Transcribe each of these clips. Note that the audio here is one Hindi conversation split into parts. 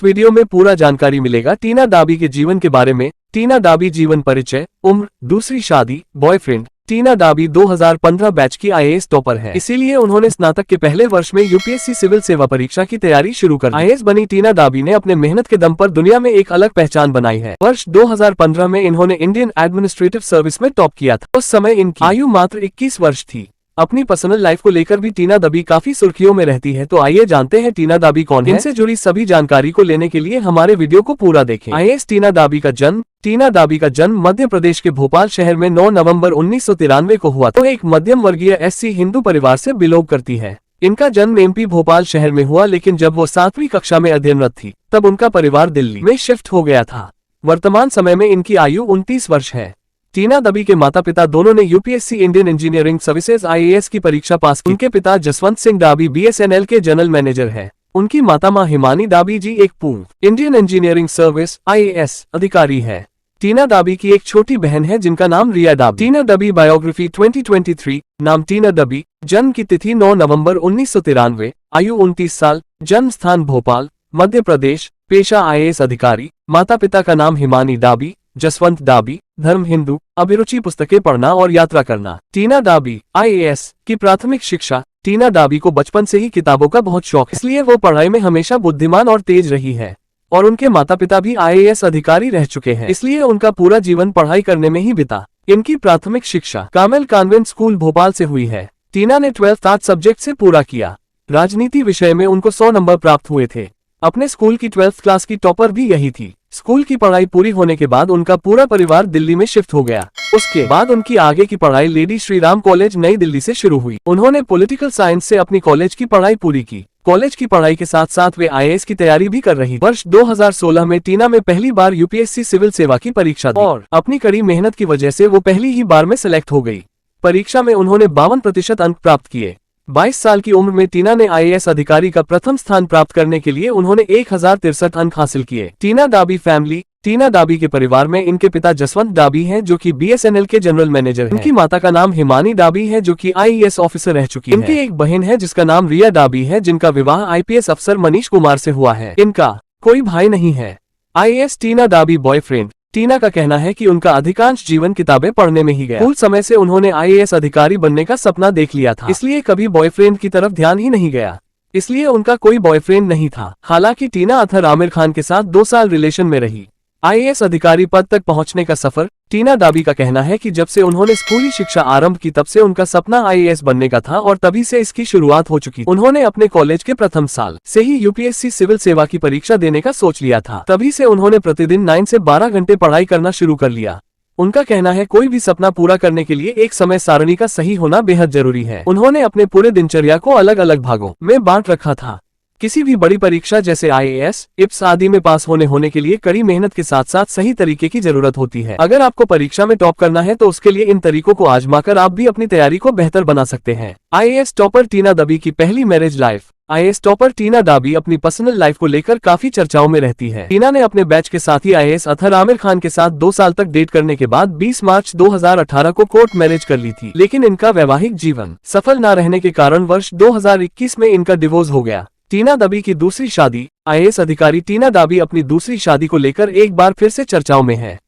इस वीडियो में पूरा जानकारी मिलेगा टीना दाबी के जीवन के बारे में। टीना दाबी जीवन परिचय, उम्र, दूसरी शादी, बॉयफ्रेंड। टीना दाबी 2015 बैच की आईएएस टॉपर है, इसीलिए उन्होंने स्नातक के पहले वर्ष में यूपीएससी सिविल सेवा परीक्षा की तैयारी शुरू कर दी। आईएएस बनी टीना दाबी ने अपने मेहनत के दम पर दुनिया में एक अलग पहचान बनाई है। वर्ष 2015 में इन्होंने इंडियन एडमिनिस्ट्रेटिव सर्विस में टॉप किया था। उस समय इनकी आयु मात्र 21 वर्ष थी। अपनी पर्सनल लाइफ को लेकर भी टीना दाबी काफी सुर्खियों में रहती है। तो आइए जानते हैं टीना दाबी कौन है। इनसे जुड़ी सभी जानकारी को लेने के लिए हमारे वीडियो को पूरा देखें। आईएएस टीना दाबी का जन्म। टीना दाबी का जन्म मध्य प्रदेश के भोपाल शहर में 9 नवंबर 1993 को हुआ। तो एक मध्यम वर्गीय एससी हिंदू परिवार से बिलोंग करती है। इनका जन्म एमपी भोपाल शहर में हुआ, लेकिन जब वो 7वीं कक्षा में अध्ययनरत थी तब उनका परिवार दिल्ली में शिफ्ट हो गया था। वर्तमान समय में इनकी आयु 29 वर्ष है। टीना दाबी के माता पिता दोनों ने UPSC Indian engineering services IAS की परीक्षा पास की। उनके पिता जसवंत सिंह दाबी बीएसएनएल के जनरल मैनेजर है। उनकी माता मां हिमानी दाबी जी एक पूर्व इंडियन इंजीनियरिंग सर्विस आईएएस अधिकारी है। टीना दाबी की एक छोटी बहन है जिनका नाम रिया दाबी। टीना दाबी बायोग्राफी 2023। नाम टीना दाबी। जन्म की तिथि 9 नवंबर 1993। आयु 29 साल। जन्म स्थान भोपाल, मध्य प्रदेश। पेशा आईएएस अधिकारी। माता पिता का नाम हिमानी दाबी, जसवंत दाबी। धर्म हिंदू। अभिरुचि पुस्तकें पढ़ना और यात्रा करना। टीना दाबी आईएएस की प्राथमिक शिक्षा। टीना दाबी को बचपन से ही किताबों का बहुत शौक है, इसलिए वो पढ़ाई में हमेशा बुद्धिमान और तेज रही है। और उनके माता पिता भी आईएएस अधिकारी रह चुके हैं, इसलिए उनका पूरा जीवन पढ़ाई करने में ही बीता। इनकी प्राथमिक शिक्षा कामेल कॉन्वेंट स्कूल भोपाल से हुई है। टीना ने 12th आर्ट्स सब्जेक्ट से पूरा किया। राजनीति विषय में उनको 100 नंबर प्राप्त हुए थे। अपने स्कूल की 12th क्लास की टॉपर भी यही थी। स्कूल की पढ़ाई पूरी होने के बाद उनका पूरा परिवार दिल्ली में शिफ्ट हो गया। उसके बाद उनकी आगे की पढ़ाई लेडी श्री राम कॉलेज नई दिल्ली से शुरू हुई। उन्होंने पॉलिटिकल साइंस से अपनी कॉलेज की पढ़ाई पूरी की। कॉलेज की पढ़ाई के साथ साथ वे आईएएस की तैयारी भी कर रही। वर्ष 2016 में टीना में पहली बार यूपीएससी सिविल सेवा की परीक्षा दी और अपनी कड़ी मेहनत की वजह से वो पहली ही बार में सिलेक्ट हो गई। परीक्षा में उन्होंने 52% अंक प्राप्त किए। 22 साल की उम्र में टीना ने आईएएस अधिकारी का प्रथम स्थान प्राप्त करने के लिए उन्होंने 1063 अंक हासिल किए। टीना दाबी फैमिली। टीना दाबी के परिवार में इनके पिता जसवंत दाबी हैं, जो कि बीएसएनएल के जनरल मैनेजर हैं। इनकी माता का नाम हिमानी दाबी है, जो कि आईएएस ऑफिसर रह चुकी है। इनकी एक बहन है जिसका नाम रिया दाबी है, जिनका विवाह आईपीएस अफसर मनीष कुमार से हुआ है। इनका कोई भाई नहीं है। आईएएस टीना दाबी बॉयफ्रेंड। टीना का कहना है कि उनका अधिकांश जीवन किताबें पढ़ने में ही गया। स्कूल समय से उन्होंने आईएएस अधिकारी बनने का सपना देख लिया था, इसलिए कभी बॉयफ्रेंड की तरफ ध्यान ही नहीं गया, इसलिए उनका कोई बॉयफ्रेंड नहीं था। हालांकि टीना अथर आमिर खान के साथ 2 साल रिलेशन में रही। आईएएस अधिकारी पद तक पहुंचने का सफर। टीना दाबी का कहना है कि जब से उन्होंने स्कूली शिक्षा आरंभ की तब से उनका सपना आईएएस बनने का था और तभी से इसकी शुरुआत हो चुकी। उन्होंने अपने कॉलेज के प्रथम साल से ही यूपीएससी सिविल सेवा की परीक्षा देने का सोच लिया था। तभी से उन्होंने प्रतिदिन 9 से 12 घंटे पढ़ाई करना शुरू कर लिया। उनका कहना है कोई भी सपना पूरा करने के लिए एक समय सारणी का सही होना बेहद जरूरी है। उन्होंने अपने पूरे दिनचर्या को अलग अलग भागों में बांट रखा था। किसी भी बड़ी परीक्षा जैसे आईएएस, इप्स आदि में पास होने के लिए कड़ी मेहनत के साथ साथ सही तरीके की जरूरत होती है। अगर आपको परीक्षा में टॉप करना है तो उसके लिए इन तरीकों को आजमाकर आप भी अपनी तैयारी को बेहतर बना सकते हैं। आईएएस टॉपर टीना दाबी की पहली मैरिज लाइफ। आईएएस टॉपर टीना दाबी अपनी पर्सनल लाइफ को लेकर काफी चर्चाओं में रहती है। टीना ने अपने बैच के साथी आईएएस अथर आमिर खान के साथ 2 साल तक डेट करने के बाद 20 मार्च 2018 को कोर्ट मैरिज कर ली थी, लेकिन इनका वैवाहिक जीवन सफल न रहने के कारण वर्ष 2021 में इनका डिवोर्स हो गया। टीना दाबी की दूसरी शादी। आईएएस अधिकारी टीना दाबी अपनी दूसरी शादी को लेकर एक बार फिर से चर्चाओं में है।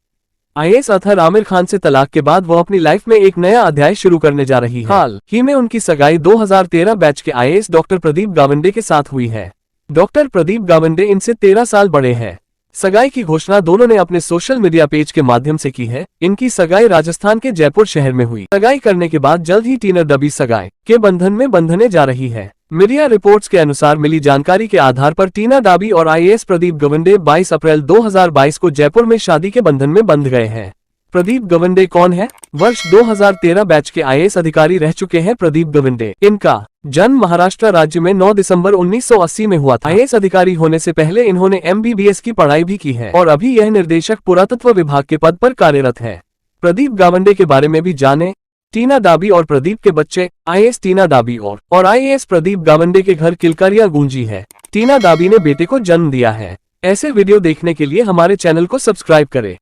आईएएस अथर आमिर खान से तलाक के बाद वो अपनी लाइफ में एक नया अध्याय शुरू करने जा रही है। हाल ही में उनकी सगाई 2013 बैच के आईएएस डॉक्टर प्रदीप गावंडे के साथ हुई है। डॉक्टर प्रदीप गावंडे इनसे 13 साल बड़े हैं। सगाई की घोषणा दोनों ने अपने सोशल मीडिया पेज के माध्यम से की है। इनकी सगाई राजस्थान के जयपुर शहर में हुई। सगाई करने के बाद जल्द ही टीना दाबी सगाई के बंधन में बंधने जा रही है। मीडिया रिपोर्ट्स के अनुसार मिली जानकारी के आधार पर टीना दाबी और आईएएस प्रदीप गावंडे 22 अप्रैल 2022 को जयपुर में शादी के बंधन में बंध गए हैं। प्रदीप गावंडे कौन है? वर्ष 2013 बैच के आईएएस अधिकारी रह चुके हैं प्रदीप गावंडे। इनका जन्म महाराष्ट्र राज्य में 9 दिसंबर 1980 में हुआ था। आईएएस अधिकारी होने से पहले इन्होंने एमबीबीएस की पढ़ाई भी की है और अभी यह निर्देशक पुरातत्व विभाग के पद पर कार्यरत है। प्रदीप गावंडे के बारे में भी जाने। टीना दाबी और प्रदीप के बच्चे। आईएएस टीना दाबी और आईएएस प्रदीप गावंडे के घर किलकारिया गूंजी है। टीना दाबी ने बेटे को जन्म दिया है। ऐसे वीडियो देखने के लिए हमारे चैनल को सब्सक्राइब करें।